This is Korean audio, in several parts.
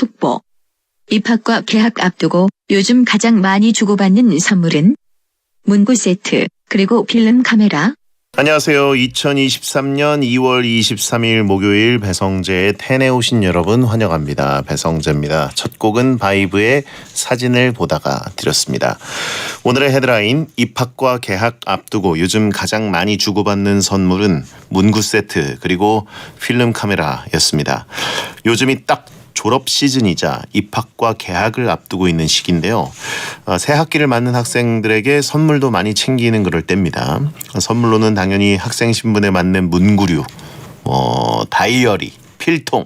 속보. 입학과 개학 앞두고 요즘 가장 많이 주고받는 선물은 문구 세트, 그리고 필름 카메라. 안녕하세요. 2023년 2월 23일 목요일 배성재의 텐에 오신 여러분 환영합니다. 배성재입니다. 첫 곡은 바이브의 사진을 보다가 드렸습니다. 오늘의 헤드라인, 입학과 개학 앞두고 요즘 가장 많이 주고받는 선물은 문구 세트 그리고 필름 카메라였습니다. 요즘이 딱 졸업 시즌이자 입학과 개학을 앞두고 있는 시기인데요. 새 학기를 맞는 학생들에게 선물도 많이 챙기는 그럴 때입니다. 선물로는 당연히 학생 신분에 맞는 문구류, 다이어리, 필통,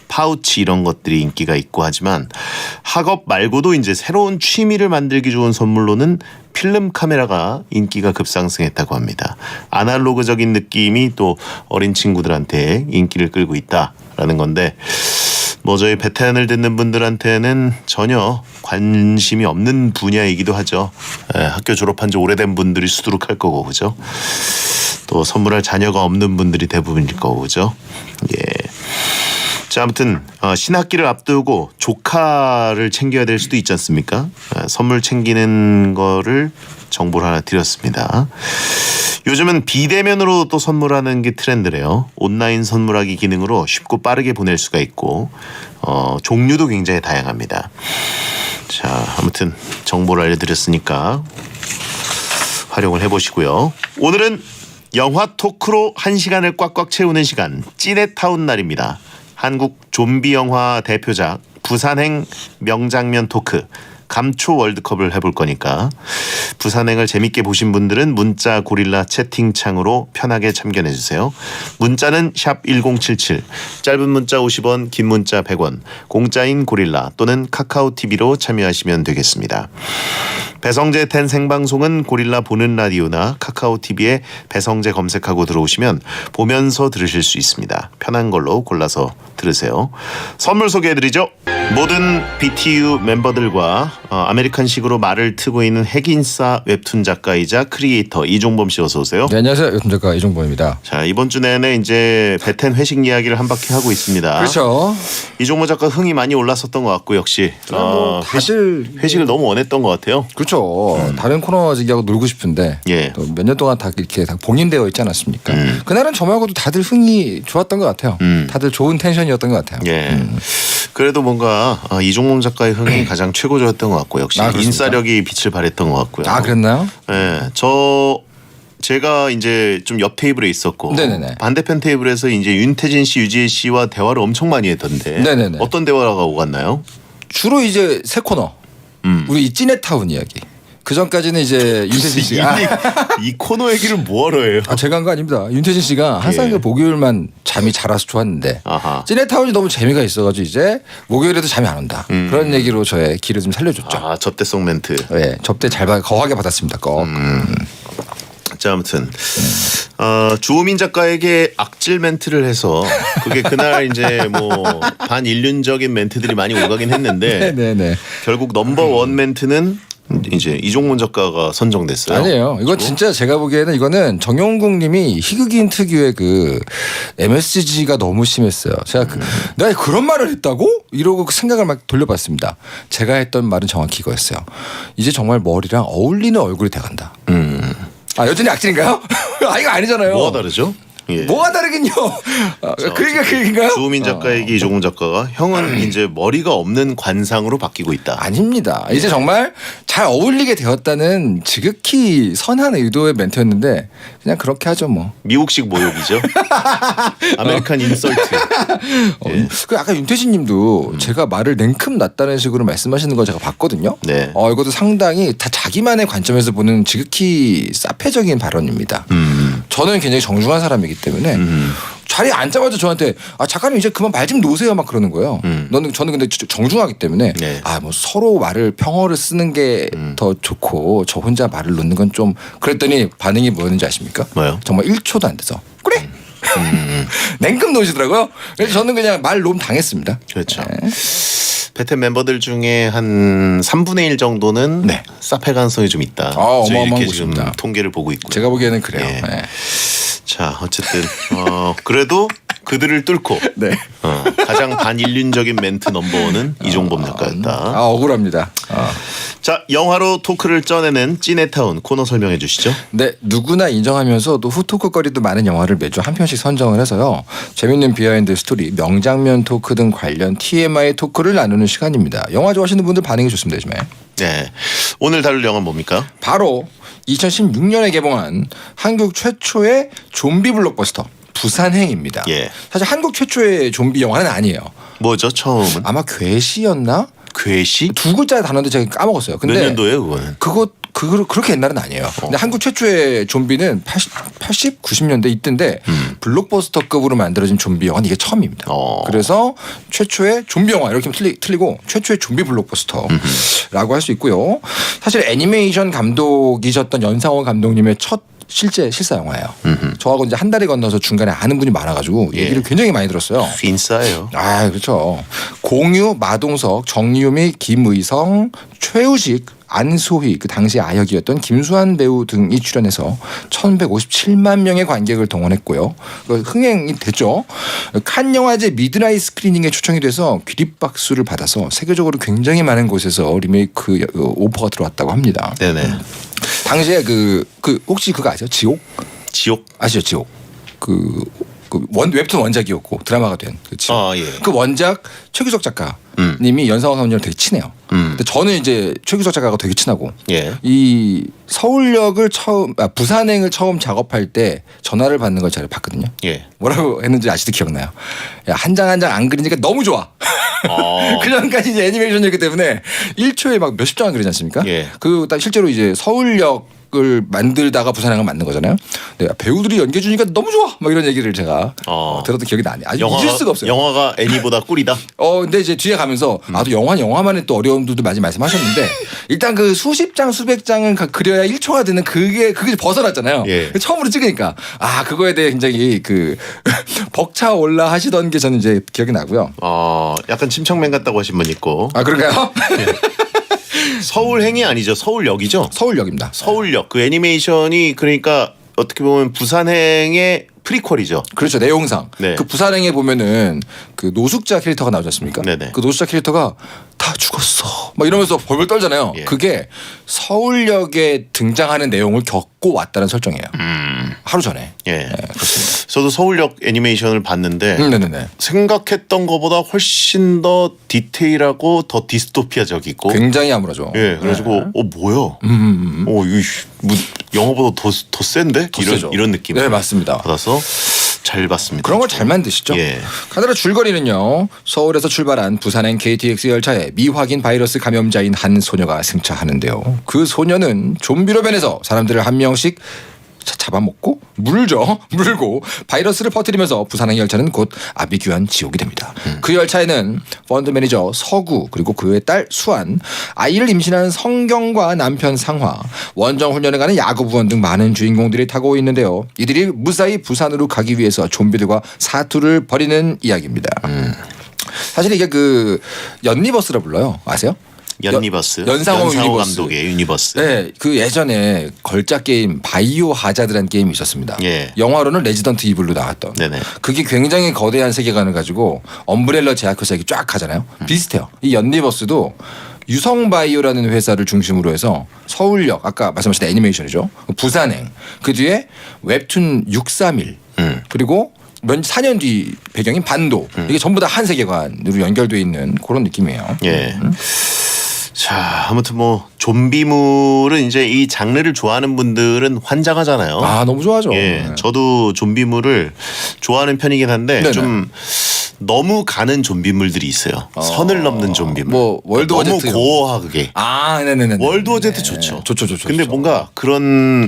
파우치 이런 것들이 인기가 있고 하지만 학업 말고도 이제 새로운 취미를 만들기 좋은 선물로는 필름 카메라가 인기가 급상승했다고 합니다. 아날로그적인 느낌이 또 어린 친구들한테 인기를 끌고 있다라는 건데 저희 배텐을 듣는 분들한테는 전혀 관심이 없는 분야이기도 하죠. 학교 졸업한 지 오래된 분들이 수두룩할 거고, 그죠? 또 선물할 자녀가 없는 분들이 대부분일 거고, 그죠? 예. 자, 아무튼 신학기를 앞두고 조카를 챙겨야 될 수도 있지 않습니까? 선물 챙기는 거를 정보를 하나 드렸습니다. 요즘은 비대면으로 또 선물하는 게 트렌드래요. 온라인 선물하기 기능으로 쉽고 빠르게 보낼 수가 있고 종류도 굉장히 다양합니다. 자, 아무튼 정보를 알려드렸으니까 활용을 해보시고요. 오늘은 영화 토크로 1시간을 꽉꽉 채우는 시간, 찌네타운 날입니다. 한국 좀비 영화 대표작 부산행 명장면 토크, 감초 월드컵을 해볼 거니까 부산행을 재밌게 보신 분들은 문자 고릴라 채팅창으로 편하게 참견해주세요. 문자는 샵 1077, 짧은 문자 50원, 긴 문자 100원, 공짜인 고릴라 또는 카카오TV로 참여하시면 되겠습니다. 배성재 텐 생방송은 고릴라 보는 라디오나 카카오TV에 배성재 검색하고 들어오시면 보면서 들으실 수 있습니다. 편한 걸로 골라서 들으세요. 선물 소개해드리죠. 모든 BTU 멤버들과 아메리칸식으로 말을 트고 있는 핵인싸 웹툰 작가이자 크리에이터 이종범 씨 어서 오세요. 네, 안녕하세요. 웹툰 작가 이종범입니다. 자, 이번 주 내내 이제 배텐 회식 이야기를 한 바퀴 하고 있습니다. 그렇죠. 이종범 작가 흥이 많이 올랐었던 것 같고 역시 다들 회식을 너무 원했던 것 같아요. 그렇죠. 다른 코너지기하고 놀고 싶은데 예. 몇 년 동안 다 이렇게 다 봉인되어 있지 않았습니까? 그날은 저 말고도 다들 흥이 좋았던 것 같아요. 다들 좋은 텐션이었던 것 같아요. 예. 그래도 뭔가 이종범 작가의 흥이 가장 최고조였던 것 같고 역시 인싸력이 빛을 발했던 것 같고요. 아, 그랬나요? 예, 제가 이제 좀 옆 테이블에 있었고 네네네. 반대편 테이블에서 이제 윤태진 씨, 유지혜 씨와 대화를 엄청 많이 했던데 네네네. 어떤 대화가 오갔나요? 주로 이제 새 코너. 우리 이 찌네타운 이야기. 그 전까지는 이제 윤태진 씨가 이 코너 얘기를 뭐하러 해요? 제가 한 거 아닙니다. 윤태진 씨가 항상 그 목요일만 잠이 잘 와서 좋았는데 찌네타운이 너무 재미가 있어가지고 이제 목요일에도 잠이 안 온다. 그런 얘기로 저의 기를 좀 살려줬죠. 아, 접대성 멘트. 네, 접대 거하게 받았습니다. 꼭. 자, 아무튼 주호민 작가에게 악질 멘트를 해서 그게 그날 이제 뭐 반인륜적인 멘트들이 많이 오가긴 했는데 네네. 결국 넘버 원 멘트는 이제 이종문 작가가 선정됐어요. 아니에요. 이거 진짜 제가 보기에는 이거는 정용국 님이 희극인 특유의 그 MSG가 너무 심했어요. 제가 내가 그런 말을 했다고? 이러고 그 생각을 막 돌려봤습니다. 제가 했던 말은 정확히 이거였어요. 이제 정말 머리랑 어울리는 얼굴이 돼간다. 여전히 악질인가요? 이거 아니잖아요. 뭐가 다르죠? 예. 뭐가 다르긴요. 그러니까 그 얘기인가요? 주호민 작가에게 이종훈 작가가 형은 이제 머리가 없는 관상으로 바뀌고 있다. 아닙니다. 이제 정말 잘 어울리게 되었다는 지극히 선한 의도의 멘트였는데 그냥 그렇게 하죠 뭐. 미국식 모욕이죠. 아메리칸 인설트. 예. 그 아까 윤태진 님도 제가 말을 냉큼 놨다는 식으로 말씀하시는 걸 제가 봤거든요. 네. 이것도 상당히 다 자기만의 관점에서 보는 지극히 사페적인 발언입니다. 저는 굉장히 정중한 사람이기 때문에 자리에 앉자마자 저한테 작가님 이제 그만 말 좀 놓으세요 막 그러는 거예요. 저는 근데 정중하기 때문에 네. 뭐 서로 말을 평어를 쓰는 게 더 좋고 저 혼자 말을 놓는 건 좀 그랬더니 반응이 뭐였는지 아십니까? 뭐요? 정말 1초도 안 돼서 그래. 냉큼 놓으시더라고요. 그래서 저는 그냥 말 놓음 당했습니다. 그렇죠. 네. 배텐 멤버들 중에 한 3분의 1 정도는 네. 사페 가능성이 좀 있다. 어마어마한 이렇게 지금 곳입니다. 통계를 보고 있고요. 제가 보기에는 그래요. 예. 네. 자, 어쨌든 그래도 그들을 뚫고 네. 가장 반인륜적인 멘트 넘버원은 이종범 작가였다. 아 억울합니다. 자, 영화로 토크를 쪄내는 찐해타운 코너 설명해 주시죠. 네, 누구나 인정하면서도 후토크거리도 많은 영화를 매주 한 편씩 선정을 해서요. 재밌는 비하인드 스토리, 명장면 토크 등 관련 TMI 토크를 나누는 시간입니다. 영화 좋아하시는 분들 반응이 좋습니다, 요즘에. 네, 오늘 다룰 영화는 뭡니까? 바로 2016년에 개봉한 한국 최초의 좀비 블록버스터 부산행입니다. 예. 사실 한국 최초의 좀비 영화는 아니에요. 뭐죠, 처음은? 아마 괴시였나? 괴시? 두 글자 단어인데 제가 까먹었어요. 근데 몇 년도예요, 그거는? 그렇게 옛날은 아니에요. 근데 한국 최초의 좀비는 80, 90년대 이때인데 블록버스터급으로 만들어진 좀비 영화는 이게 처음입니다. 그래서 최초의 좀비 영화 이렇게 틀리고 최초의 좀비 블록버스터라고 할 수 있고요. 사실 애니메이션 감독이셨던 연상원 감독님의 첫 실사 영화예요. 저하고 이제 한 달이 건너서 중간에 아는 분이 많아가지고 얘기를 굉장히 많이 들었어요. 인싸예요. 아, 그렇죠. 공유, 마동석, 정유미, 김의성, 최우식, 안소희, 그 당시 아역이었던 김수환 배우 등이 출연해서 1157만 명의 관객을 동원했고요. 흥행이 됐죠. 칸 영화제 미드나잇 스크리닝에 초청이 돼서 기립박수를 받아서 세계적으로 굉장히 많은 곳에서 리메이크 오퍼가 들어왔다고 합니다. 네네. 당시에 혹시 그거 아세요? 지옥? 아시죠? 지옥. 웹툰 원작이었고 드라마가 된 그 지옥. 예. 그 원작 최규석 작가님이 연상호 감독님이랑 되게 친해요. 근데 저는 이제 최규석 작가가 되게 친하고 예. 이 부산행을 처음 작업할 때 전화를 받는 걸 제가 봤거든요. 예. 뭐라고 했는지 아직도 기억나요. 야, 한 장 한 장 안 그리니까 너무 좋아. 그 전까지 이제 애니메이션이기 때문에 1초에 막 몇십 장을 그리지 않습니까? 예. 딱 실제로 이제 서울역을 만들다가 부산행을 만든 거잖아요. 내가 배우들이 연기해 주니까 너무 좋아. 막 이런 얘기를 제가 들었던 기억이 나네요. 아주 잊을 수가 없어요. 영화가 애니보다 꿀이다. 근데 이제 뒤에 가면서 또 영화만의 또 어려움들도 많이 말씀하셨는데 일단 그 수십 장 수백 장을 그려야 1초가 되는 그게 벗어났잖아요. 예. 처음으로 찍으니까 그거에 대해 굉장히 벅차 올라 하시던 게 저는 이제 기억이 나고요. 약간 침착맨 같다고 하신 분 있고. 그런가요? 서울행이 아니죠. 서울역이죠. 서울역입니다. 서울역. 그 애니메이션이 그러니까 어떻게 보면 부산행의 프리퀄이죠. 그렇죠. 내용상. 네. 그 부산행에 보면은 그 노숙자 캐릭터가 나오지 않습니까? 네네. 그 노숙자 캐릭터가 다 죽었어. 막 이러면서 벌벌 떨잖아요. 예. 그게 서울역에 등장하는 내용을 겪고 왔다는 설정이에요. 하루 전에. 예. 그렇습니다. 저도 서울역 애니메이션을 봤는데 네네네. 생각했던 것보다 훨씬 더 디테일하고 더 디스토피아적이고 굉장히 암울하죠. 예, 그래가지고 뭐야? 이거 영화보다 더 센데? 세죠. 이런 느낌. 네, 맞습니다. 받아서 잘 봤습니다. 그런 걸 잘 만드시죠. 예. 카드라 줄거리는요. 서울에서 출발한 부산행 KTX 열차에 미확인 바이러스 감염자인 한 소녀가 승차하는데요. 그 소녀는 좀비로 변해서 사람들을 한 명씩 잡아먹고 물고 바이러스를 퍼뜨리면서 부산행 열차는 곧 아비규환 지옥이 됩니다. 그 열차에는 펀드 매니저 서구 그리고 그의 딸 수안, 아이를 임신한 성경과 남편 상화, 원정 훈련에 가는 야구부원 등 많은 주인공들이 타고 있는데요. 이들이 무사히 부산으로 가기 위해서 좀비들과 사투를 벌이는 이야기입니다. 사실 이게 연니버스라 불러요. 아세요? 연니버스. 연상호 유니버스. 감독의 유니버스. 네, 그 예전에 걸작 게임 바이오 하자드라는 게임이 있었습니다. 예. 영화로는 레지던트 이블로 나왔던. 네네. 그게 굉장히 거대한 세계관을 가지고 엄브렐러 제약회사 이렇게 쫙 하잖아요. 비슷해요. 이 연니버스도 유성바이오라는 회사를 중심으로 해서 서울역 아까 말씀하신 애니메이션이죠. 부산행 그 뒤에 웹툰 631 그리고 4년 뒤 배경인 반도 이게 전부 다 한 세계관으로 연결되어 있는 그런 느낌이에요. 예. 자, 아무튼 좀비물은 이제 이 장르를 좋아하는 분들은 환장하잖아요. 너무 좋아하죠. 예. 저도 좀비물을 좋아하는 편이긴 한데 네네. 좀 너무 가는 좀비물들이 있어요. 선을 넘는 좀비물. 월드워 너무 제트. 고어하게. 네네네. 월드워 제트 좋죠. 좋죠. 근데 뭔가 그런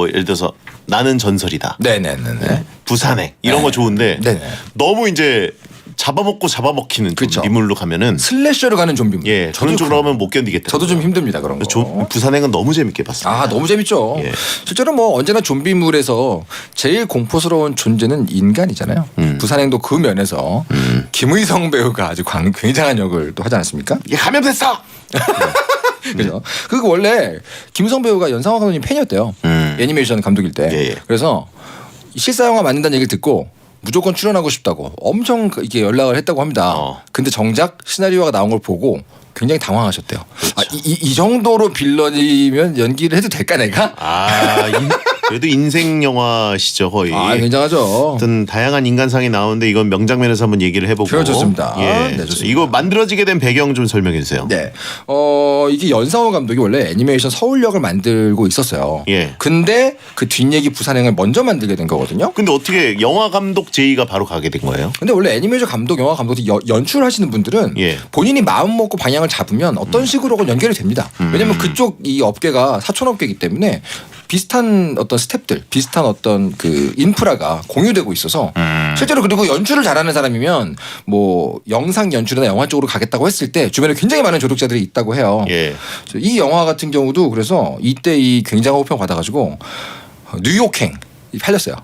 예를 들어서 나는 전설이다. 네네네. 부산행 이런 거 좋은데 네네. 너무 이제 잡아먹히는 그쵸. 좀비물로 가면은 슬래셔로 가는 좀비물. 예, 그런 쪽으로 하면 못 견디겠다. 저도 좀 힘듭니다 그런 거. 부산행은 너무 재밌게 봤습니다. 너무 재밌죠. 예. 실제로 언제나 좀비물에서 제일 공포스러운 존재는 인간이잖아요. 부산행도 그 면에서 김의성 배우가 아주 굉장한 역을 또 하지 않았습니까? 이게 감염됐어. 그죠? 그 원래 김의성 배우가 연상호 감독님 팬이었대요. 애니메이션 감독일 때. 예. 그래서 실사 영화 만든다는 얘기를 듣고 무조건 출연하고 싶다고 엄청 이게 연락을 했다고 합니다. 근데 정작 시나리오가 나온 걸 보고 굉장히 당황하셨대요. 그렇죠. 이 정도로 빌런이면 연기를 해도 될까 내가? 그래도 인생 영화시죠 거의. 굉장하죠. 어떤 다양한 인간상이 나오는데 이건 명장면에서 한번 얘기를 해보고. 좋습니다. 예. 네, 좋습니다. 이거 만들어지게 된 배경 좀 설명해 주세요. 네. 이게 연상호 감독이 원래 애니메이션 서울역을 만들고 있었어요. 예. 근데 그 뒷얘기 부산행을 먼저 만들게 된 거거든요. 근데 어떻게 영화 감독 제의가 바로 가게 된 거예요? 근데 원래 애니메이션 감독, 영화 감독 연출하시는 분들은 예. 본인이 마음 먹고 방향을 잡으면 어떤 식으로건 연결이 됩니다. 왜냐하면 그쪽 이 업계가 사촌업계이기 때문에 비슷한 어떤 스텝들, 비슷한 어떤 그 인프라가 공유되고 있어서 실제로 그리고 연출을 잘하는 사람이면 뭐 영상 연출이나 영화 쪽으로 가겠다고 했을 때 주변에 굉장히 많은 조력자들이 있다고 해요. 예. 이 영화 같은 경우도 그래서 이때 이 굉장한 호평 받아가지고 뉴욕행 팔렸어요.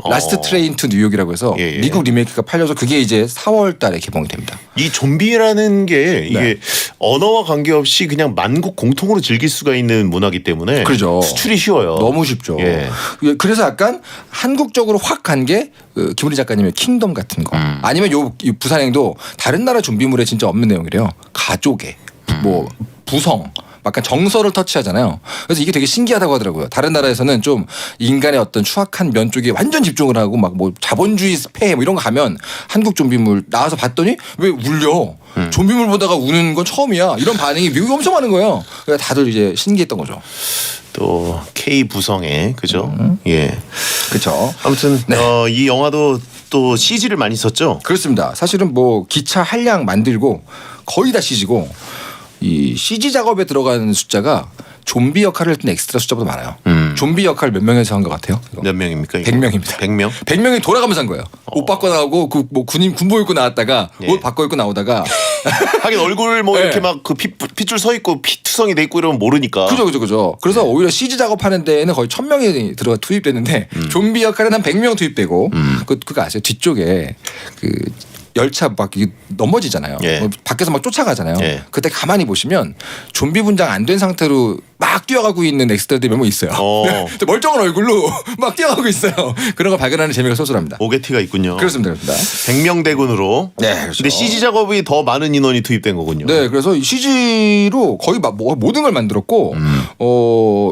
라스트 트레인 투 뉴욕이라고 해서 예. 미국 리메이크가 팔려서 그게 이제 4월 달에 개봉이 됩니다. 이 좀비라는 게 이게 네. 언어와 관계없이 그냥 만국 공통으로 즐길 수가 있는 문화기 때문에 그렇죠. 수출이 쉬워요. 너무 쉽죠. 예. 그래서 약간 한국적으로 확 간 게 김우리 작가님의 킹덤 같은 거 아니면 요 부산행도 다른 나라 좀비물에 진짜 없는 내용이래요. 가족애 뭐 부성 약간 정서를 터치하잖아요. 그래서 이게 되게 신기하다고 하더라고요. 다른 나라에서는 좀 인간의 어떤 추악한 면 쪽에 완전 집중을 하고 막 뭐 자본주의 폐해 뭐 이런 거 가면 한국 좀비물 나와서 봤더니 왜 울려? 좀비물 보다가 우는 건 처음이야. 이런 반응이 미국에 엄청 많은 거예요. 그러니까 다들 이제 신기했던 거죠. 또 K 부성에 그죠? 예. 그렇죠. 아무튼 네. 이 영화도 또 CG를 많이 썼죠. 그렇습니다. 사실은 뭐 기차 한량 만들고 거의 다 CG고 이 CG 작업에 들어가는 숫자가 좀비 역할을 했던 엑스트라 숫자보다 많아요. 좀비 역할 몇 명에서 한 것 같아요? 이거? 몇 명입니까? 100명입니다. 100명? 100명이 돌아가면서 한 거예요. 옷 바꿔 나오고 그 뭐 군복 입고 나왔다가 예. 옷 바꿔 입고 나오다가 하긴 얼굴 뭐 네. 이렇게 막 그 핏줄 서 있고 피투성이 돼 있고 이러면 모르니까. 그죠. 그래서 오히려 CG 작업하는 데에는 거의 1000명이 들어가 투입됐는데 좀비 역할은 한 100명 투입되고 그거 아세요? 뒤쪽에 그 열차 막 이게 넘어지잖아요. 예. 밖에서 막 쫓아가잖아요. 예. 그때 가만히 보시면 좀비 분장 안 된 상태로 막 뛰어가고 있는 엑스트라들이 몇 명 있어요. 멀쩡한 얼굴로 막 뛰어가고 있어요. 그런 걸 발견하는 재미가 쏠쏠합니다. 오게티가 있군요. 그렇습니다. 100명 대군으로. 네, 그렇죠. 근데 CG 작업이 더 많은 인원이 투입된 거군요. 네, 그래서 이 CG로 거의 모든 걸 만들었고,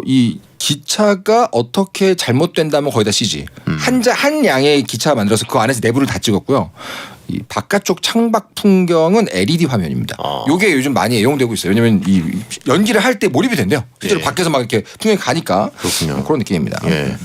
이 기차가 어떻게 잘못된다면 거의 다 CG. 한 양의 기차 만들어서 그 안에서 내부를 다 찍었고요. 이 바깥쪽 창밖 풍경은 LED 화면입니다. 요게 요즘 많이 애용되고 있어요. 왜냐면 이 연기를 할 때 몰입이 된대요. 실제로 예. 밖에서 막 이렇게 풍경이 가니까. 그렇군요. 그런 느낌입니다. 예.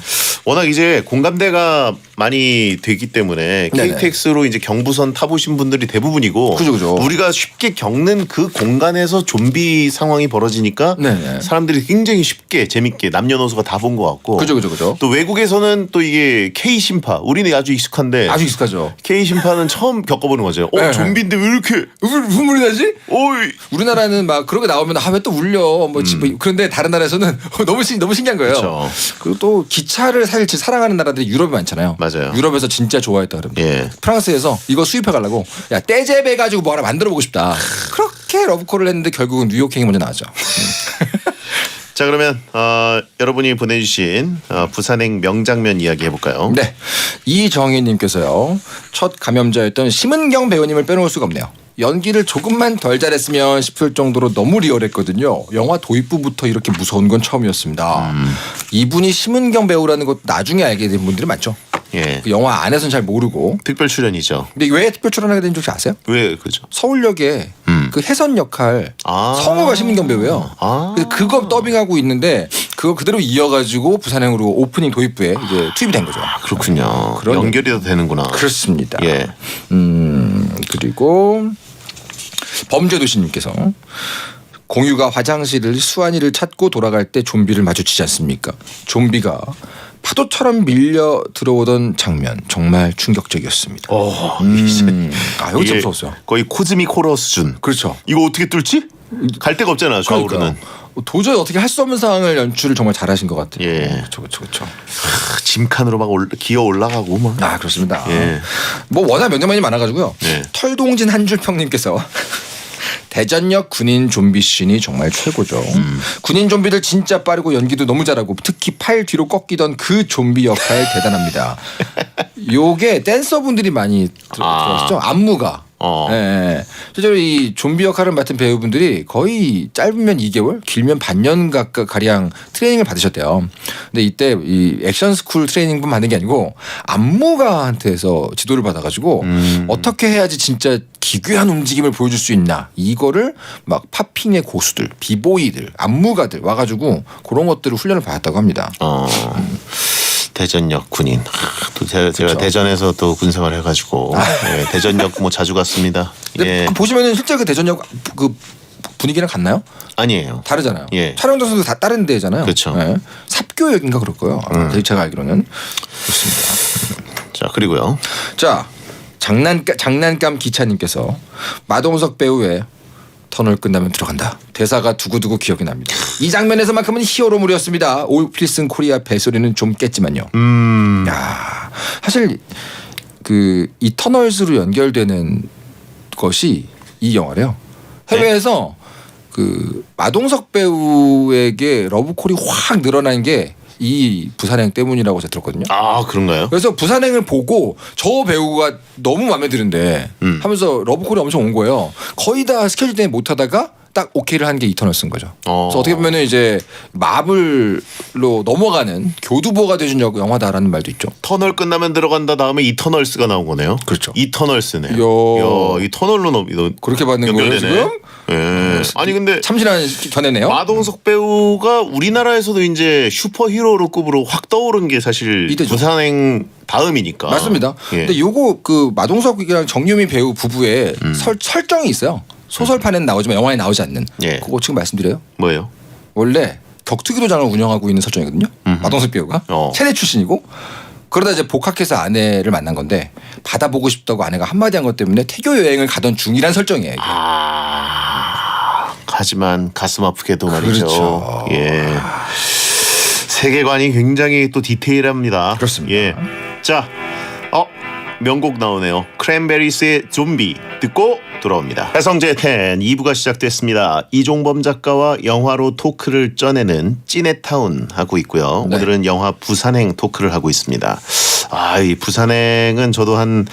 워낙 이제 공감대가 많이 되기 때문에 네네. KTX로 이제 경부선 타보신 분들이 대부분이고 그죠. 우리가 쉽게 겪는 그 공간에서 좀비 상황이 벌어지니까 네네. 사람들이 굉장히 쉽게 재밌게 남녀노소가 다 본 것 같고 그죠. 또 외국에서는 또 이게 K 심파 우리는 아주 익숙한데 아주 익숙하죠. K 심파는 처음 겪어보는 거죠. 네. 좀비인데 왜 이렇게 눈물이 나지? 어이 우리나라는 막 그런 게 나오면 왜 또 울려. 뭐 그런데 다른 나라에서는 너무 신기한 거예요. 그렇죠. 그리고 또 기차를 사실 사랑하는 나라들이 유럽에 많잖아요. 맞아요. 유럽에서 진짜 좋아했다 그럽니다. 예. 프랑스에서 이거 수입해 가려고 야 떼제배 가지고 뭐 하나 만들어 보고 싶다. 그렇게 러브콜을 했는데 결국은 뉴욕행이 먼저 나왔죠. 자 그러면 여러분이 보내주신 부산행 명장면 이야기 해볼까요? 네. 이정희님께서요. 첫 감염자였던 심은경 배우님을 빼놓을 수가 없네요. 연기를 조금만 덜 잘했으면 싶을 정도로 너무 리얼했거든요. 영화 도입부부터 이렇게 무서운 건 처음이었습니다. 이분이 심은경 배우라는 것 나중에 알게 된 분들이 많죠. 예. 그 영화 안에서는 잘 모르고. 특별 출연이죠. 근데 왜 특별 출연하게 된지 혹시 아세요? 왜 그죠? 서울역에 그 혜선 역할 아. 성우가 심은경 배우예요. 아. 그래서 그거 더빙하고 있는데 그거 그대로 이어가지고 부산행으로 오프닝 도입부에 이제 투입이 된 거죠. 그렇군요. 그런 연결이 더 되는구나. 그렇습니다. 예. 그리고 범죄도시님께서 공유가 화장실을 수환이를 찾고 돌아갈 때 좀비를 마주치지 않습니까? 좀비가 파도처럼 밀려 들어오던 장면 정말 충격적이었습니다. 여기 좀 무서웠어요. 거의 코즈미 코러 수준. 그렇죠. 이거 어떻게 뚫지? 갈 데가 없잖아 좌우로는. 그러니까요. 도저히 어떻게 할 수 없는 상황을 연출을 정말 잘하신 것 같아요. 예. 그렇죠. 짐칸으로 막 기어 올라가고 막. 아 그렇습니다. 예. 뭐 워낙 명장면이 많아가지고요. 예. 털동진 한줄평님께서 대전역 군인 좀비 씬이 정말 최고죠. 군인 좀비들 진짜 빠르고 연기도 너무 잘하고 특히 팔 뒤로 꺾이던 그 좀비 역할 대단합니다. 요게 댄서분들이 많이 들어왔죠. 안무가. 예. 실제로 이 좀비 역할을 맡은 배우분들이 거의 짧으면 2개월, 길면 반년 가량 트레이닝을 받으셨대요. 근데 이때 이 액션 스쿨 트레이닝뿐 받는 게 아니고 안무가한테서 지도를 받아가지고 어떻게 해야지 진짜 기괴한 움직임을 보여줄 수 있나 이거를 막 팝핑의 고수들, 비보이들, 안무가들 와가지고 그런 것들을 훈련을 받았다고 합니다. 대전역 군인. 또 제가 대전에서 또 군생활 해가지고 예, 대전역 뭐 자주 갔습니다. 근데 예. 보시면은 실제 그 대전역 그 분위기랑 같나요? 아니에요. 다르잖아요. 예. 촬영 장소도 다 다른 데잖아요. 그렇죠. 예. 삽교역인가 그럴 거예요. 제가 알기로는 그렇습니다. 자 그리고요. 자 장난감 기차님께서 마동석 배우의 터널 끝나면 들어간다. 대사가 두고두고 기억이 납니다. 이 장면에서만큼은 히어로물이었습니다. 올 필승 코리아 배소리는 좀 깼지만요. 야, 사실 그 이 터널스로 연결되는 것이 이 영화래요. 해외에서 그 마동석 배우에게 러브콜이 확 늘어난 게 이 부산행 때문이라고 제가 들었거든요. 아 그런가요? 그래서 부산행을 보고 저 배우가 너무 마음에 드는데 하면서 러브콜이 엄청 온 거예요. 거의 다 스케줄 때문에 못하다가 딱 오케이를 한 게 이터널 쓴 거죠. 그래서 어떻게 보면은 이제 마블로 넘어가는 교두보가 돼준 영화다라는 말도 있죠. 터널 끝나면 들어간다 다음에 이터널스가 나온 거네요. 그렇죠. 이터널스네요. 야, 이 터널로 그렇게 받는 거예요 연결되네. 지금? 예. 아니 근데 참신한 견해네요. 마동석 배우가 우리나라에서도 이제 슈퍼히어로 급으로 확 떠오른 게 사실 이때죠. 부산행 다음이니까. 맞습니다. 예. 근데 요거 그 마동석이랑 정유미 배우 부부의 설정이 있어요. 소설판에는 나오지만 영화에 나오지 않는. 예. 그거 지금 말씀드려요. 뭐예요? 원래 격투기도장을 운영하고 있는 설정이거든요. 마동석 배우가 체대 출신이고 그러다 이제 복학해서 아내를 만난 건데 받아보고 싶다고 아내가 한마디 한 것 때문에 태교 여행을 가던 중이란 설정이에요. 이게. 하지만 가슴 아프게도 말이죠. 그렇죠. 예. 세계관이 굉장히 또 디테일합니다. 그렇습니다. 예. 자, 명곡 나오네요. 크랜베리스의 좀비 듣고 돌아옵니다. 배성재 10 2부가 시작됐습니다. 이종범 작가와 영화로 토크를 쪄내는 찐해타운 하고 있고요. 네. 오늘은 영화 부산행 토크를 하고 있습니다. 이 부산행은 저도 한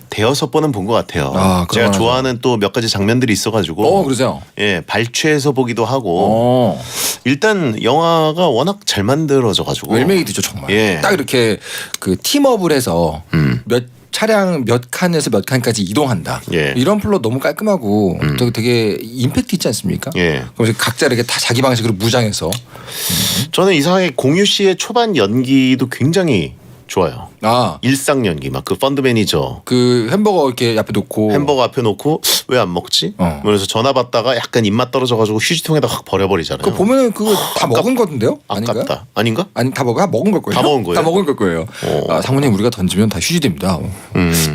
대여섯 번은 본 것 같아요. 제가 그만하죠. 좋아하는 또 몇 가지 장면들이 있어가지고 그러세요? 예, 발췌해서 보기도 하고 일단 영화가 워낙 잘 만들어져가지고 웰메이드죠 정말. 예. 딱 이렇게 그 팀업을 해서 몇 차량 몇 칸에서 몇 칸까지 이동한다. 예. 이런 플롯 너무 깔끔하고 되게 임팩트 있지 않습니까? 예. 그래서 각자 이렇게 다 자기 방식으로 무장해서. 저는 이상하게 공유 씨의 초반 연기도 굉장히 좋아요. 일상 연기 막 그 펀드 매니저 그 햄버거 이렇게 앞에 놓고 햄버거 앞에 놓고 왜 안 먹지? 그래서 전화 받다가 약간 입맛 떨어져가지고 휴지통에다 확 버려버리잖아요. 그 보면은 그거 다 먹은 건데요? 아깝다. 아닌가요? 아닌가? 아니 다 먹은 걸 거예요. 다 먹은 거예요? 다 먹은 걸 거예요. 사모님 우리가 던지면 다 휴지됩니다.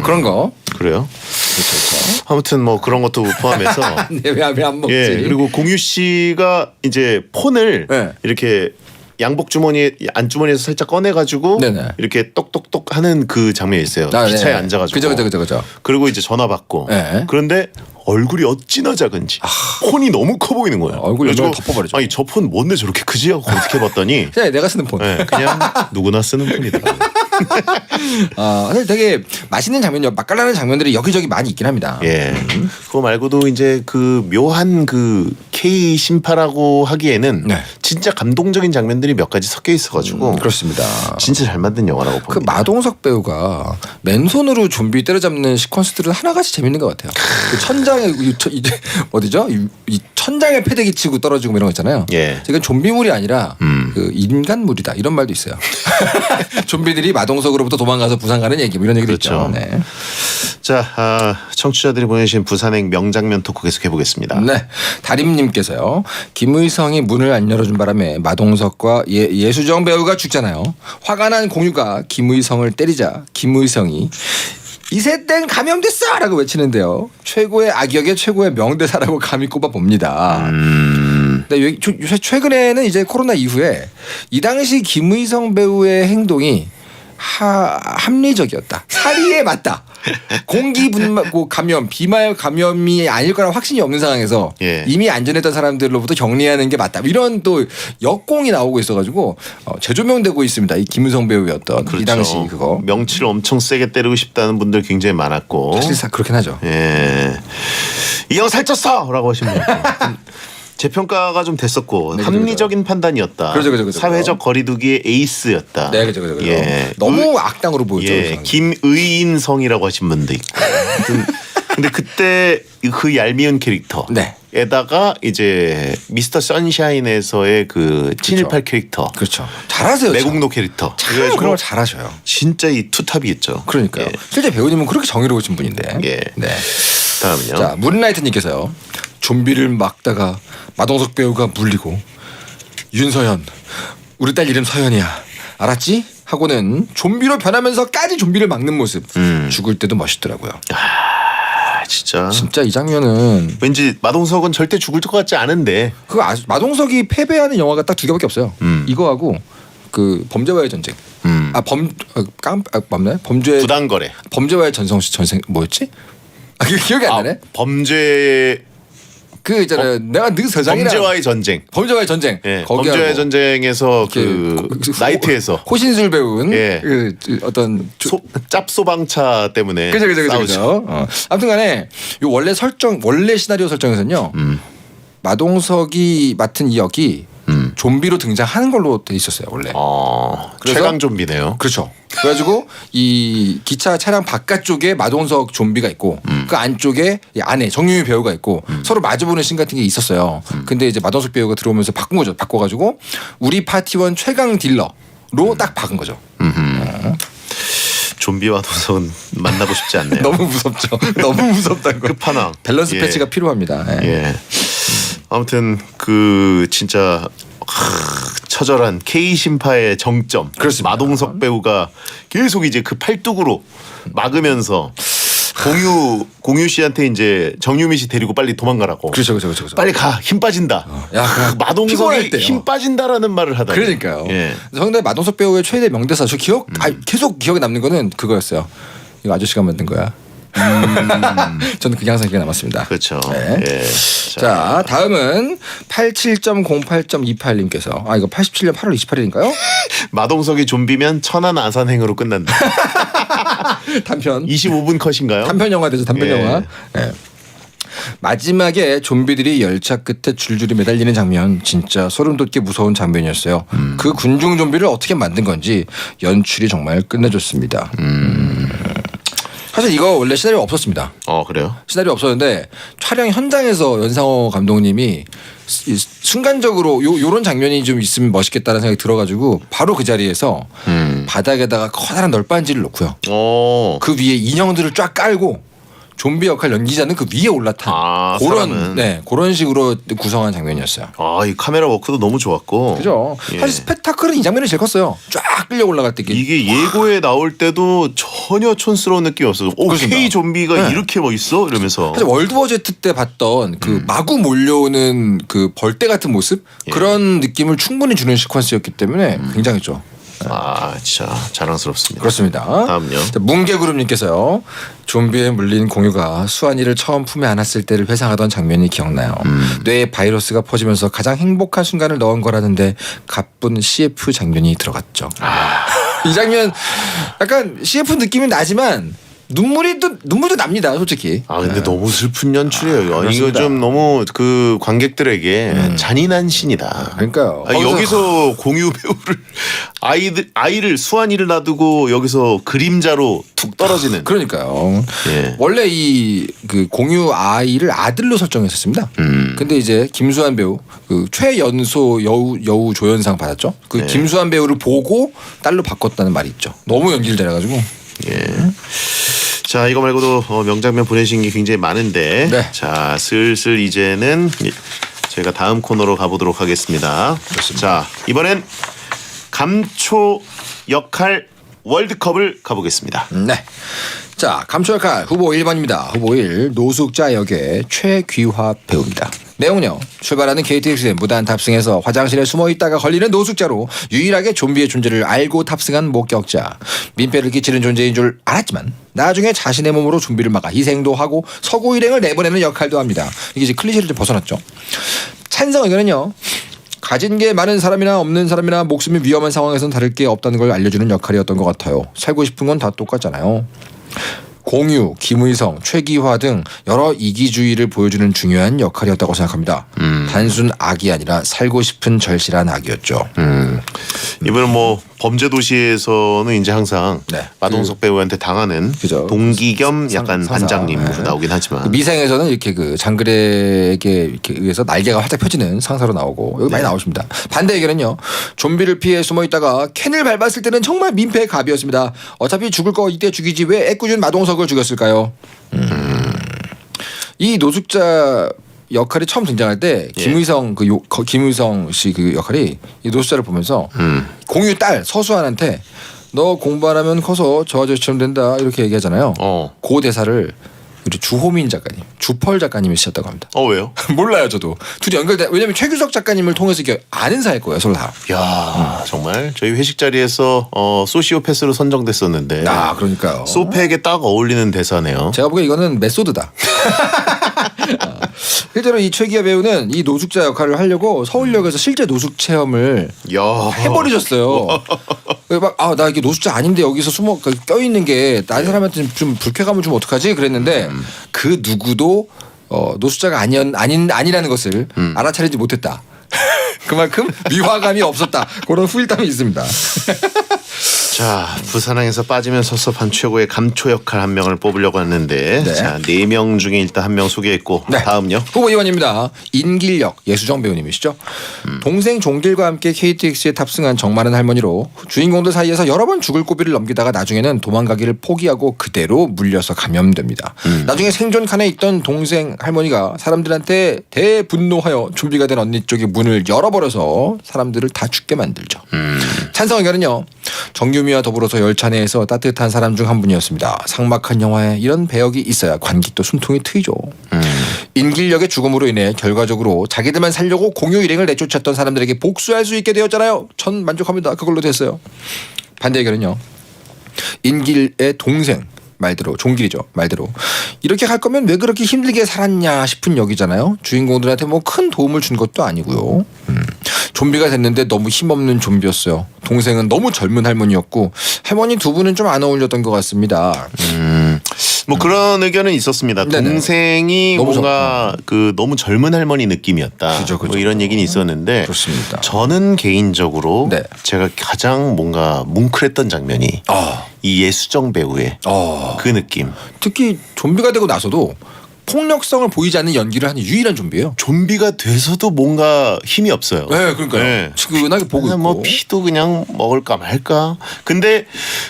그런 거. 그래요? 그렇죠. 아무튼 뭐 그런 것도 포함해서 네, 왜 안 먹지? 예, 그리고 공유 씨가 이제 폰을 네. 이렇게 양복 주머니 안주머니에서 살짝 꺼내가지고 네네. 이렇게 똑똑똑 하는 그 장면이 있어요. 기차에 네. 앉아가지고. 그죠. 그리고 이제 전화 받고. 네. 그런데 얼굴이 어찌나 작은지 폰이 너무 커 보이는 거예요. 얼굴 그래가지고 연락을 덮어버리죠. 아니 저 폰 뭔데 저렇게 크지 하고 검색해 봤더니 그냥 내가 쓰는 폰. 네, 그냥 누구나 쓰는 폰이더라고요. 사실 되게 맛있는 장면이 맛깔나는 장면들이 여기저기 많이 있긴 합니다. 예. 그거 말고도 이제 그 묘한 그 K 심파라고 하기에는 네. 진짜 감동적인 장면들이 몇 가지 섞여 있어가지고 그렇습니다. 진짜 잘 만든 영화라고 그 봅니다. 마동석 배우가 맨손으로 좀비 때려잡는 시퀀스들은 하나같이 재밌는 것 같아요. 그 천장에 어디죠? 이 천장에 패대기 치고 떨어지고 이런 거 있잖아요. 예. 이건 좀비물이 아니라 그 인간물이다 이런 말도 있어요. 좀비들이 마동석으로부터 도망가서 부산 가는 얘기 뭐 이런 얘기도 그렇죠. 있죠. 네. 자, 청취자들이 보내주신 부산행 명장면 토크 계속해 보겠습니다. 네. 다림님께서요. 김의성이 문을 안 열어준 바람에 마동석과 예수정 배우가 죽잖아요. 화가 난 공유가 김의성을 때리자 김의성이 이세땡 감염됐어! 라고 외치는데요. 최고의 악역의 최고의 명대사라고 감히 꼽아봅니다. 근데 요새 최근에는 이제 코로나 이후에 이 당시 김의성 배우의 행동이 합리적이었다. 사리에 맞다. 공기 분말 감염, 비말 감염이 아닐 거라 확신이 없는 상황에서 예. 이미 안전했던 사람들로부터 격리하는 게 맞다. 이런 또 역공이 나오고 있어가지고 재조명되고 있습니다. 이 김은성 배우였던 이 당시 그거 명치를 엄청 세게 때리고 싶다는 분들 굉장히 많았고. 사실 그렇긴 하죠. 예. 이 형 살쪘어라고 하신 분. 재평가가 좀 됐었고 네, 합리적인 판단이었다. 그죠. 사회적 거리두기의 에이스였다. 네, 그죠. 예. 너무 악당으로 보였죠. 예. 김의인성이라고 하신 분도 있고. 근데 그때 그 얄미운 캐릭터. 네. 에다가 이제 미스터 선샤인에서의 그 친일파 캐릭터. 그렇죠. 잘하세요. 매국노 캐릭터. 참 그런 걸 잘하셔요. 진짜 이 투탑이었죠. 그러니까요. 예. 실제 배우님은 그렇게 정의로우신 분인데. 예. 네. 다음은요. 자, 문라이트님께서요. 좀비를 막다가 마동석 배우가 물리고 윤서연 우리 딸 이름 서연이야 알았지? 하고는 좀비로 변하면서까지 좀비를 막는 모습 죽을 때도 멋있더라고요. 진짜 이 장면은 왠지 마동석은 절대 죽을 것 같지 않은데 그 마동석이 패배하는 영화가 딱 2개밖에 없어요. 이거하고 그 범죄와의 전쟁. 맞네. 범죄와의 전생 뭐였지? 그 기억이 안 나네. 범죄 그 있잖아요. 내가 늘 서장이랑 범죄와의 전쟁. 예, 범죄와의 전쟁에서 그 나이트에서 호신술 배운 예. 그 어떤 짭소방차 때문에 그죠. 아무튼간에 요 원래 시나리오 설정에서는요. 마동석이 맡은 이 역이 좀비로 등장하는 걸로 돼 있었어요 원래. 최강 좀비네요. 그렇죠. 그래가지고 이 기차 차량 바깥쪽에 마동석 좀비가 있고 그 안쪽에 이 안에 정유미 배우가 있고 서로 마주보는 씬 같은 게 있었어요. 근데 이제 마동석 배우가 들어오면서 바꾼 거죠. 바꿔가지고 우리 파티원 최강 딜러로 딱 박은 거죠. 좀비와 도석은 만나고 싶지 않네요. 너무 무섭죠. 너무 무섭다는 거. 끝판왕. 밸런스 패치가 필요합니다. 예. 아무튼 그 진짜 처절한 K 심파의 정점. 그렇습니다. 마동석 배우가 계속 이제 그 팔뚝으로 막으면서 공유 씨한테 이제 정유미 씨 데리고 빨리 도망가라고. 그렇죠. 빨리 가. 힘 빠진다. 야, 마동석이 힘 빠진다라는 말을 하다. 그러니까요. 예. 성대 마동석 배우의 최대 명대사 저 계속 기억에 남는 거는 그거였어요. 이거 아저씨가 만든 거야. 저는 그게 항상 기억에 남았습니다. 그렇죠. 네. 예. 자, 다음은 87.08.28님께서 이거 87년 8월 28일인가요? 마동석이 좀비면 천안 아산행으로 끝난다. 단편 25분 컷인가요? 단편 영화 되죠. 단편 예. 영화. 네. 마지막에 좀비들이 열차 끝에 줄줄이 매달리는 장면 진짜 소름 돋게 무서운 장면이었어요. 그 군중 좀비를 어떻게 만든 건지 연출이 정말 끝내줬습니다. 사실 이거 원래 시나리오 없었습니다. 그래요? 시나리오 없었는데 촬영 현장에서 연상호 감독님이 순간적으로 요런 장면이 좀 있으면 멋있겠다는 생각이 들어가지고 바로 그 자리에서 바닥에다가 커다란 널빤지를 놓고요. 그 위에 인형들을 쫙 깔고 좀비 역할 연기자는 그 위에 올라탄 그런 식으로 구성한 장면이었어요. 이 카메라 워크도 너무 좋았고. 그죠. 예. 사실 스펙타클은 이 장면이 제일 컸어요. 쫙 끌려 올라갈 때 이게 예고에 나올 때도 전혀 촌스러운 느낌이 없어서 K 좀비가 이렇게 멋있어 이러면서. 사실 월드워 제트 때 봤던 그 마구 몰려오는 그 벌떼 같은 모습 그런 느낌을 충분히 주는 시퀀스였기 때문에 굉장했죠. 진짜 자랑스럽습니다. 그렇습니다. 다음요. 뭉게그룹님께서요. 좀비에 물린 공유가 수환이를 처음 품에 안았을 때를 회상하던 장면이 기억나요. 뇌에 바이러스가 퍼지면서 가장 행복한 순간을 넣은 거라는데 가쁜 CF 장면이 들어갔죠. 이 장면 약간 CF 느낌이 나지만 눈물도 납니다, 솔직히. 근데 너무 슬픈 연출이에요. 이거 그렇습니다. 좀 너무 그 관객들에게 잔인한 신이다. 그러니까요. 여기서 공유 배우를 아이를 수환이를 놔두고 여기서 그림자로 툭 떨어지는. 그러니까요. 예. 원래 이 그 공유 아이를 아들로 설정했었습니다. 근데 이제 김수환 배우 그 최연소 여우 조연상 받았죠. 그 김수환 배우를 보고 딸로 바꿨다는 말이 있죠. 너무 연기를 잘해가지고. 예. 자, 이거 말고도 명장면 보내신 게 굉장히 많은데 네. 자, 슬슬 이제는 저희가 다음 코너로 가보도록 하겠습니다. 그렇습니다. 자, 이번엔 감초 역할 월드컵을 가보겠습니다. 네. 자, 감초 역할 후보 1번입니다. 후보 1 노숙자 역의 최귀화 배우입니다. 내용은요. 출발하는 KTX에 무단 탑승해서 화장실에 숨어있다가 걸리는 노숙자로 유일하게 좀비의 존재를 알고 탑승한 목격자. 민폐를 끼치는 존재인 줄 알았지만 나중에 자신의 몸으로 좀비를 막아 희생도 하고 서구 일행을 내보내는 역할도 합니다. 이게 이제 클리셰를 좀 벗어났죠. 찬성 의견은요. 가진 게 많은 사람이나 없는 사람이나 목숨이 위험한 상황에선 다를 게 없다는 걸 알려주는 역할이었던 것 같아요. 살고 싶은 건 다 똑같잖아요. 공유, 김의성, 최기화 등 여러 이기주의를 보여주는 중요한 역할이었다고 생각합니다. 단순 악이 아니라 살고 싶은 절실한 악이었죠. 이번에 뭐 범죄도시에서는 이제 항상 네. 마동석 배우한테 당하는 그죠. 동기 겸 약간 상사. 반장님으로 네. 나오긴 하지만 미생에서는 이렇게 그 장그래에게 이렇게 의해서 날개가 활짝 펴지는 상사로 나오고 여기 많이 나오십니다. 반대 의견은요. 좀비를 피해 숨어 있다가 캔을 밟았을 때는 정말 민폐의 갑이었습니다. 어차피 죽을 거 이때 죽이지 왜 애꿎은 마동석을 죽였을까요? 이 노숙자 역할이 처음 등장할 때 김의성 김의성 씨 그 역할이 이 노숙자를 보면서 공유 딸 서수환한테 너 공부 안 하면 커서 저 아저씨처럼 된다 이렇게 얘기하잖아요. 그 대사를 우리 주호민 작가님, 주펄 작가님이 쓰셨다고 합니다. 왜요? 몰라요 저도. 둘이 연결돼. 왜냐면 최규석 작가님을 통해서 이게 아는 사이일 거예요 서로 다. 야 정말 저희 회식 자리에서 소시오패스로 선정됐었는데 그러니까요. 소패에게 딱 어울리는 대사네요. 제가 보기에 이거는 메소드다. 실제로 이 최기화 배우는 이 노숙자 역할을 하려고 서울역에서 실제 노숙 체험을 야 해버리셨어요. 나 이게 노숙자 아닌데 여기서 숨어 껴있는 게 다른 사람한테 좀 불쾌감을 주면 어떡하지 그랬는데 그 누구도 노숙자가 아니라는 것을 알아차리지 못했다. 그만큼 미화감이 없었다. 그런 후일담이 있습니다. 자, 부산항에서 빠지면 섭섭한 최고의 감초 역할 한 명을 뽑으려고 하는데 네. 자, 4명 중에 일단 한 명 소개했고 네. 다음요. 후보 2번입니다. 인길역 예수정 배우님이시죠. 동생 종길과 함께 KTX에 탑승한 정많은 할머니로 주인공들 사이에서 여러 번 죽을 고비를 넘기다가 나중에는 도망가기를 포기하고 그대로 물려서 감염됩니다. 나중에 생존 칸에 있던 동생 할머니가 사람들한테 대분노하여 좀비가 된 언니 쪽의 문을 열어버려서 사람들을 다 죽게 만들죠. 찬성 의견은요. 정유미와 더불어서 열차 내에서 따뜻한 사람 중 한 분이었습니다. 삭막한 영화에 이런 배역이 있어야 관객도 숨통이 트이죠. 인길역의 죽음으로 인해 결과적으로 자기들만 살려고 공유 일행을 내쫓았던 사람들에게 복수할 수 있게 되었잖아요. 전 만족합니다. 그걸로 됐어요. 반대 의견은요. 인길의 동생 말대로 종길이죠. 말대로 이렇게 갈 거면 왜 그렇게 힘들게 살았냐 싶은 역이잖아요. 주인공들한테 뭐 큰 도움을 준 것도 아니고요. 좀비가 됐는데 너무 힘없는 좀비였어요. 동생은 너무 젊은 할머니였고 할머니 두 분은 좀 안 어울렸던 것 같습니다. 뭐 그런 의견은 있었습니다. 네네. 동생이 너무 뭔가 너무 젊은 할머니 느낌이었다. 그죠. 뭐 이런 얘기는 있었는데 그렇습니다. 저는 개인적으로 네. 제가 가장 뭔가 뭉클했던 장면이 이 예수정 배우의 그 느낌. 특히 좀비가 되고 나서도 폭력성을 보이지 않는 연기를 하는 유일한 좀비예요. 좀비가 돼서도 뭔가 힘이 없어요. 네, 그러니까요. 네. 측은하게 보고 그냥 있고. 뭐 피도 그냥 먹을까 말까. 근데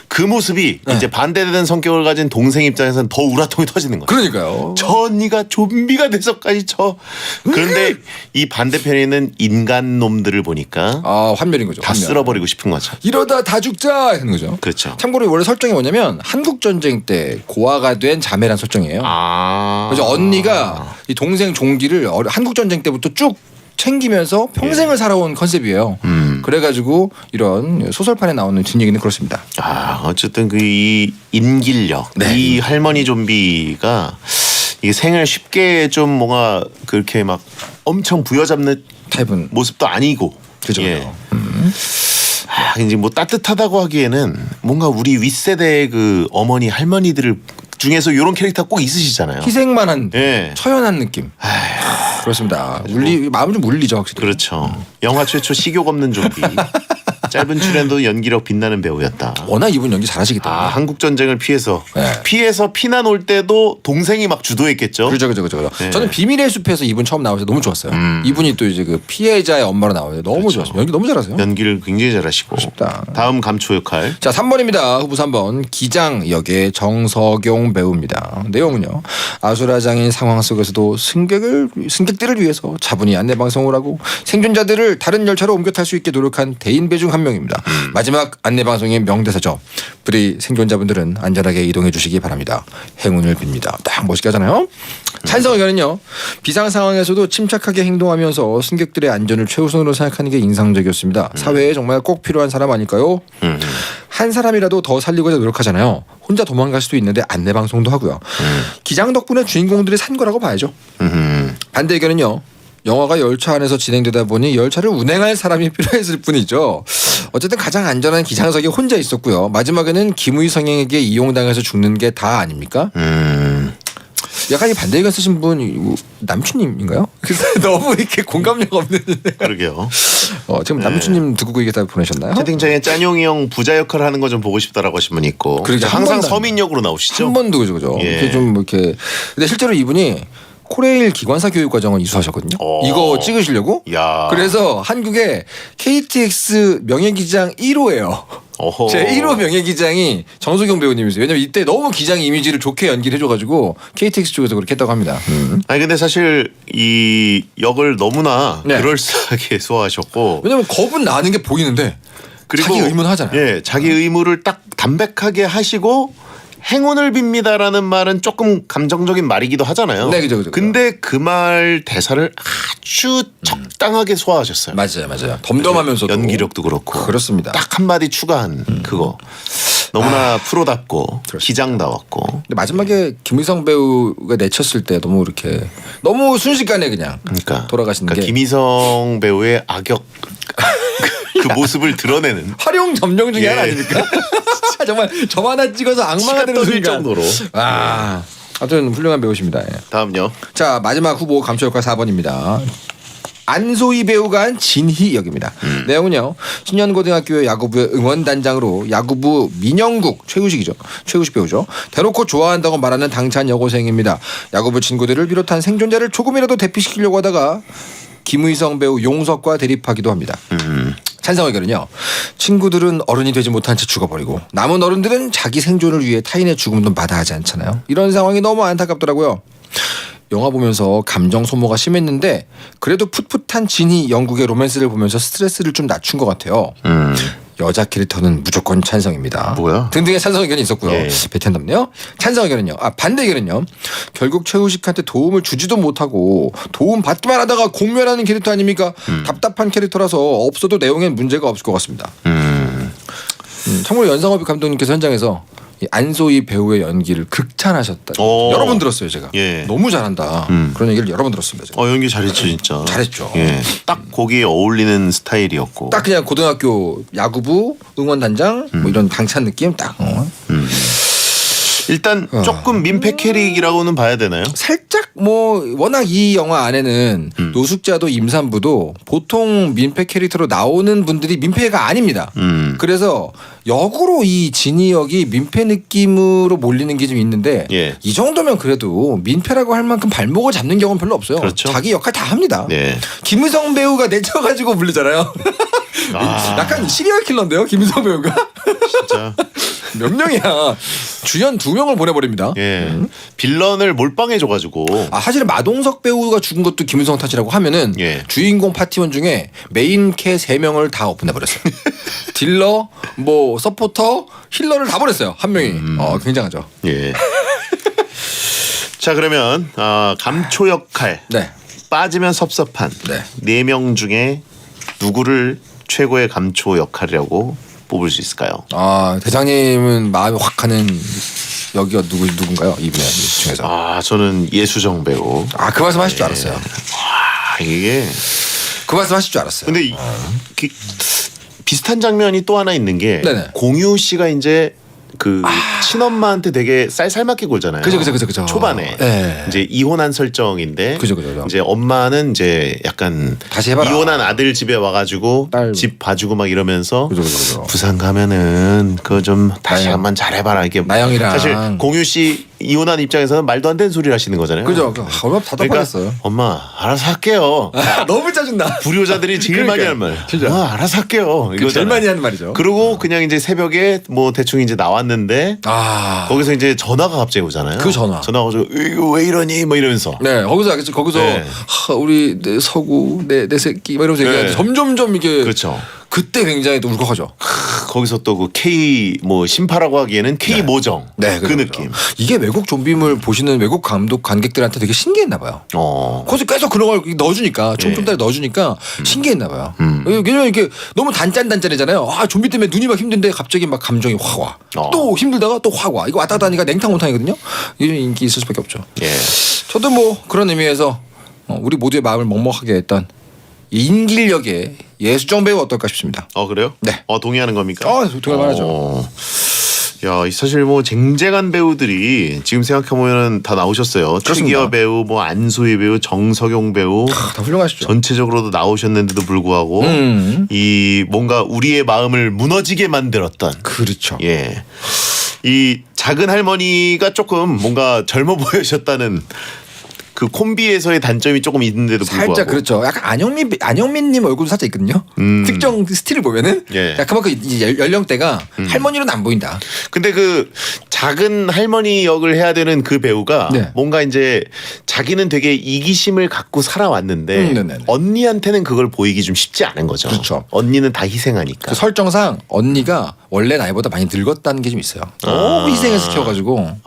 그 모습이 이제 반대되는 성격을 가진 동생 입장에서는 더 우라통이 터지는 거죠. 그러니까요. 저 언니가 좀비가 돼서까지 그런데 이 반대편에 있는 인간 놈들을 보니까 환멸인 거죠. 다 환멸. 쓸어버리고 싶은 거죠. 이러다 다 죽자 하는 거죠. 그렇죠. 참고로 원래 설정이 뭐냐면 한국 전쟁 때 고아가 된 자매란 설정이에요. 그래서 언니가 이 동생 종기를 한국 전쟁 때부터 쭉 챙기면서 평생을 살아온 컨셉이에요. 그래가지고 이런 소설판에 나오는 뒷얘기는 그렇습니다. 어쨌든 이 인길력, 네. 이 할머니 좀비가 이게 생을 쉽게 좀 뭔가 그렇게 막 엄청 부여잡는 타입은 모습도 아니고. 그죠. 예. 이제 뭐 따뜻하다고 하기에는 뭔가 우리 윗세대의 그 어머니 할머니들을 중에서 이런 캐릭터 꼭 있으시잖아요. 희생만한 예. 처연한 느낌. 그렇습니다. 마음 좀 울리죠 확실히. 그렇죠. 영화 최초 식욕 없는 좀비. 짧은 출연도 연기력 빛나는 배우였다. 워낙 이분 연기 잘하시기 때문에. 한국 전쟁을 피해서 네. 피난 올 때도 동생이 막 주도했겠죠. 그렇죠. 네. 저는 비밀의 숲에서 이분 처음 나오셔서 너무 좋았어요. 이분이 또 이제 그 피해자의 엄마로 나오는데 너무 그렇죠. 좋았어요. 연기 너무 잘하세요. 연기를 굉장히 잘하시고. 쉽다. 다음 감초 역할. 자, 3번입니다. 후보 3번. 기장 역의 정석용 배우입니다. 내용은요. 아수라장인 상황 속에서도 승객들을 위해서 차분히 안내 방송을 하고 생존자들을 다른 열차로 옮겨 탈 수 있게 노력한 대인 배중 한 명입니다. 마지막 안내 방송의 명대사죠. 부디 생존자분들은 안전하게 이동해 주시기 바랍니다. 행운을 빕니다. 딱 멋있게 하잖아요. 찬성 의견은요. 비상 상황에서도 침착하게 행동하면서 승객들의 안전을 최우선으로 생각하는 게 인상적이었습니다. 사회에 정말 꼭 필요한 사람 아닐까요? 한 사람이라도 더 살리고자 노력하잖아요. 혼자 도망갈 수도 있는데 안내 방송도 하고요. 기장 덕분에 주인공들이 산 거라고 봐야죠. 반대 의견은요. 영화가 열차 안에서 진행되다 보니 열차를 운행할 사람이 필요했을 뿐이죠. 어쨌든 가장 안전한 기장석에 혼자 있었고요. 마지막에는 김의성에게 이용당해서 죽는 게 다 아닙니까? 약간 이 반대 의견 쓰신 분 남춘님인가요? 너무 이렇게 공감력 없는. 그러게요. 지금 남춘님 듣고 계시다 보내셨나요? 채팅창에 짠용이 형 부자 역할 하는 거 좀 보고 싶다라고 하신 분 있고. 그러게, 항상 한 번도 서민 역으로 나오시죠. 한 번도 그죠. 예. 이렇게 좀 이렇게. 근데 실제로 이분이 코레일 기관사 교육 과정을 이수하셨거든요. 이거 찍으시려고. 야. 그래서 한국에 KTX 명예기장 1호예요. 어허. 제 1호 명예기장이 정수경 배우님이세요. 왜냐면 이때 너무 기장 이미지를 좋게 연기를 해줘가지고 KTX 쪽에서 그렇게 했다고 합니다. 아니 근데 사실 이 역을 너무나 네. 그럴싸하게 소화하셨고. 왜냐면 겁은 나는 게 보이는데 그리고 자기 의무는 하잖아요. 예, 자기 의무를 딱 담백하게 하시고 행운을 빕니다라는 말은 조금 감정적인 말이기도 하잖아요. 네, 그죠. 근데 그 말 대사를 아주 적당하게 소화하셨어요. 맞아요. 덤덤하면서도 연기력도 그렇고. 그렇습니다. 딱 한마디 추가한 그거. 너무나 프로답고 기장다웠고. 근데 마지막에 김의성 배우가 내쳤을 때 너무 이렇게 너무 순식간에 그냥 돌아가시는 게 김희성 배우의 악역 그 모습을 드러내는 활용 점령 중에 예. 하나 아닙니까? 정말 점 하나 찍어서 악마가 되는 떠질 순간. 정도로. 아무튼 훌륭한 배우십니다. 예. 다음요. 자 마지막 후보 감초 역할 4번입니다. 안소희 배우가 한 진희 역입니다. 내용은요. 신년고등학교 야구부의 응원단장으로 야구부 민영국 최우식 배우죠. 대놓고 좋아한다고 말하는 당찬 여고생입니다. 야구부 친구들을 비롯한 생존자를 조금이라도 대피시키려고 하다가 김의성 배우 용석과 대립하기도 합니다. 찬성 의견은요. 친구들은 어른이 되지 못한 채 죽어버리고 남은 어른들은 자기 생존을 위해 타인의 죽음도 마다하지 않잖아요. 이런 상황이 너무 안타깝더라고요. 영화 보면서 감정 소모가 심했는데 그래도 풋풋한 진희 영국의 로맨스를 보면서 스트레스를 좀 낮춘 것 같아요. 여자 캐릭터는 무조건 찬성입니다. 뭐야? 등등의 찬성 의견이 있었고요. 예. 베텐덤네요. 찬성 의견은요. 반대 의견은요. 결국 최우식한테 도움을 주지도 못하고 도움 받기만 하다가 공멸하는 캐릭터 아닙니까? 답답한 캐릭터라서 없어도 내용엔 문제가 없을 것 같습니다. 참고로 연상업 감독님께서 현장에서 이 안소희 배우의 연기를 극찬하셨다. 여러 번 들었어요 제가. 예. 너무 잘한다. 그런 얘기를 여러 번 들었습니다. 제가. 연기 잘했죠 진짜. 잘했죠. 예. 딱 거기에 어울리는 스타일이었고. 딱 그냥 고등학교 야구부 응원단장 뭐 이런 방찬 느낌 딱. 일단 조금 민폐 캐릭이라고는 봐야 되나요? 살짝 뭐 워낙 이 영화 안에는 노숙자도 임산부도 보통 민폐 캐릭터로 나오는 분들이 민폐가 아닙니다. 그래서 역으로 이 진희 역이 민폐 느낌으로 몰리는 게 좀 있는데 예. 이 정도면 그래도 민폐라고 할 만큼 발목을 잡는 경우는 별로 없어요. 그렇죠. 자기 역할 다 합니다. 네. 김의성 배우가 내쳐가지고 부르잖아요. 약간 시리얼 킬러인데요, 김의성 배우가. 진짜. 몇 명이야. 주연 2명을 보내버립니다. 예. 빌런을 몰빵해줘가지고. 사실은 마동석 배우가 죽은 것도 김은성 탓이라고 하면은 예. 주인공 파티원 중에 메인 캐 3명을 다 오픈해버렸어요. 딜러, 뭐 서포터, 힐러를 다 보냈어요. 한 명이. 굉장하죠. 예. 자 그러면 감초 역할. 네. 빠지면 섭섭한 네. 4명 중에 누구를 최고의 감초 역할이라고 뽑을 수 있을까요? 대장님은 마음이 확 가는 여기가 누군가요? 이분의 중에서. 저는 예수정 배우. 그 말씀 하실 줄 알았어요. 이게 그 말씀 하실 줄 알았어요. 근데 비슷한 장면이 또 하나 있는 게 네네. 공유 씨가 이제 그 친엄마한테 되게 쌀쌀맞게 굴잖아요. 그죠. 초반에 네. 이제 이혼한 설정인데 그죠. 이제 엄마는 이제 약간 다시 해봐라. 이혼한 아들 집에 와가지고 딸. 집 봐주고 막 이러면서 그죠. 부산 가면은 그거 좀 다시 나영. 한번 잘해봐라 이게 나영이랑. 사실 공유 씨 이혼한 입장에서는 말도 안 되는 소리를 하시는 거잖아요. 그죠. 얼마나 답답하겠어요. 그러니까 엄마 알아서 할게요. 너무 짜증나. 불효자들이 제일 많이 하는 말. 진짜. 알아서 할게요. 제일 이거잖아요. 많이 하는 말이죠. 그리고 그냥 이제 새벽에 뭐 대충 이제 나왔는데 거기서 이제 전화가 갑자기 오잖아요. 그 전화. 전화가 오죠. 이거 왜 이러니? 뭐 이러면서. 네, 거기서 네. 우리 내 서구 내 새끼 막 이러면서 얘기하는데 점점점 이게 그렇죠. 그때 굉장히 또 울컥하죠. 거기서 또 그 K 뭐 심파라고 하기에는 K 모정 네, 그 그죠, 느낌. 그죠. 이게 외국 좀비물 보시는 외국 감독 관객들한테 되게 신기했나 봐요. 거기서 계속 그런 걸 넣어주니까 촘촘하게 넣어주니까 신기했나 봐요. 왜냐면 이게 너무 단짠단짠이잖아요. 아 좀비 때문에 눈이 막 힘든데 갑자기 막 감정이 확 와. 또 힘들다가 또 확 와. 이거 왔다 갔다 하니까 냉탕온탕이거든요. 이게 인기 있을 수밖에 없죠. 예. 저도 뭐 그런 의미에서 우리 모두의 마음을 먹먹하게 했던 인길역의 예수정 배우 어떨까 싶습니다. 그래요? 네. 동의하는 겁니까? 동의할 만하죠. 야, 사실 뭐 쟁쟁한 배우들이 지금 생각해 보면은 다 나오셨어요. 최기화 배우, 뭐 안소희 배우, 정석용 배우 다 훌륭하시죠. 전체적으로도 나오셨는데도 불구하고 이 뭔가 우리의 마음을 무너지게 만들었던 그렇죠. 예. 이 작은 할머니가 조금 뭔가 젊어 보이셨다는 그 콤비에서의 단점이 조금 있는데도 불구하고 살짝 그렇죠. 약간 안영민님 얼굴도 살짝 있거든요. 특정 스틸을 보면은 예. 그만큼 이제 연령대가 할머니로는 안 보인다. 근데 그 작은 할머니 역을 해야 되는 그 배우가 네. 뭔가 이제 자기는 되게 이기심을 갖고 살아왔는데 네네네. 언니한테는 그걸 보이기 좀 쉽지 않은 거죠. 그렇죠. 언니는 다 희생하니까. 그 설정상 언니가 원래 나이보다 많이 늙었다는 게 좀 있어요. 너무 희생해서 키워가지고.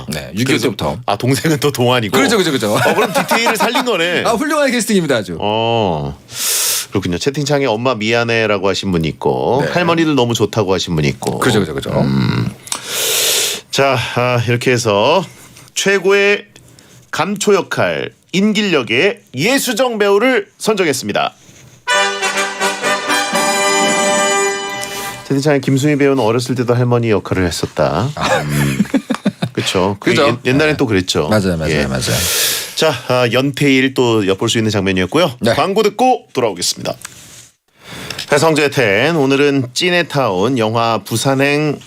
네, 6.25 때부터. 동생은 또 동안이고. 그렇죠. 그럼 디테일을 살린 거네. 훌륭한 캐스팅입니다, 아주. 그렇군요. 채팅창에 엄마 미안해라고 하신 분이 있고 네. 할머니들 너무 좋다고 하신 분이 있고. 그죠. 자, 이렇게 해서 최고의 감초 역할 인길역의 예수정 배우를 선정했습니다. 채팅창에 김수미 배우는 어렸을 때도 할머니 역할을 했었다. 그렇죠. 그죠. 옛날엔 또 그랬죠. 맞아요. 예. 자, 연태일 또 엿볼 수 있는 장면이었고요. 네. 광고 듣고 돌아오겠습니다. 배성재 텐 오늘은 찐에타운 영화 부산행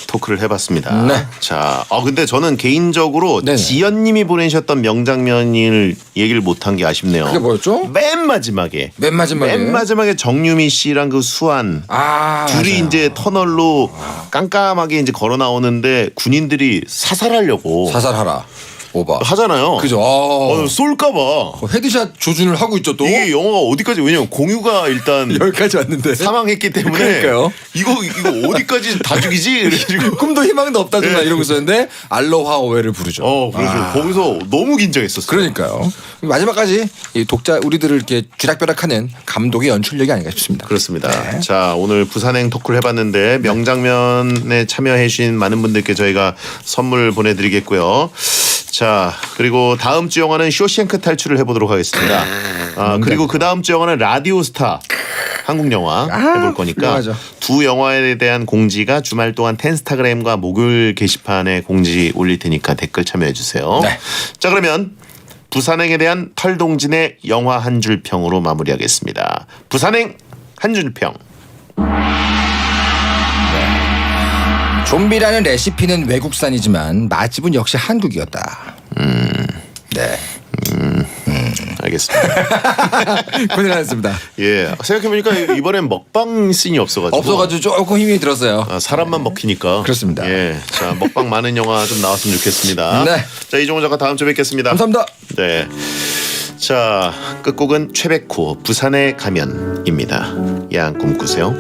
토크를 해봤습니다. 네. 자, 근데 저는 개인적으로 네네. 지연님이 보내셨던 명장면을 얘기를 못한 게 아쉽네요. 그게 뭐였죠? 맨 마지막에 정유미 씨랑 그 수환 둘이 맞아요. 이제 터널로 깜깜하게 이제 걸어 나오는데 군인들이 사살하려고 사살하라. 오바. 하잖아요. 그죠. 쏠까봐. 헤드샷 조준을 하고 있죠 또. 이게 영화가 어디까지 왜냐면 공유가 일단 여기까지 왔는데 사망했기 때문에 그러니까요. 이거 어디까지 다 죽이지? 그래가지고 꿈도 희망도 없다 정말 네. 이러고 있었는데 알로하 오해를 부르죠. 그래서 거기서 너무 긴장했었어요. 그러니까요. 마지막까지 이 독자 우리들을 이렇게 쥐락펴락하는 감독의 연출력이 아닌가 싶습니다. 그렇습니다. 네. 자, 오늘 부산행 토크를 해봤는데 명장면에 참여해 주신 많은 분들께 저희가 선물 보내드리겠고요. 자, 그리고 다음 주 영화는 쇼생크 탈출을 해보도록 하겠습니다. 그리고 그 다음 주 영화는 라디오스타 한국 영화 해볼 거니까 훌륭하죠. 두 영화에 대한 공지가 주말 동안 텐스타그램과 목요일 게시판에 공지 올릴 테니까 댓글 참여해 주세요. 네. 자, 그러면 부산행에 대한 털동진의 영화 한 줄 평으로 마무리하겠습니다. 부산행 한 줄 평. 좀비라는 레시피는 외국산이지만 맛집은 역시 한국이었다. 네. 알겠습니다. 고생하셨습니다. 예, 생각해보니까 이번엔 먹방 씬이 없어가지고 조금 힘이 들었어요. 사람만 먹히니까. 그렇습니다. 예, 자, 먹방 많은 영화 좀 나왔으면 좋겠습니다. 네. 자, 이종호 작가 다음 주에 뵙겠습니다. 감사합니다. 네. 자, 끝곡은 최백호 부산에 가면입니다. 야한 꿈 꾸세요.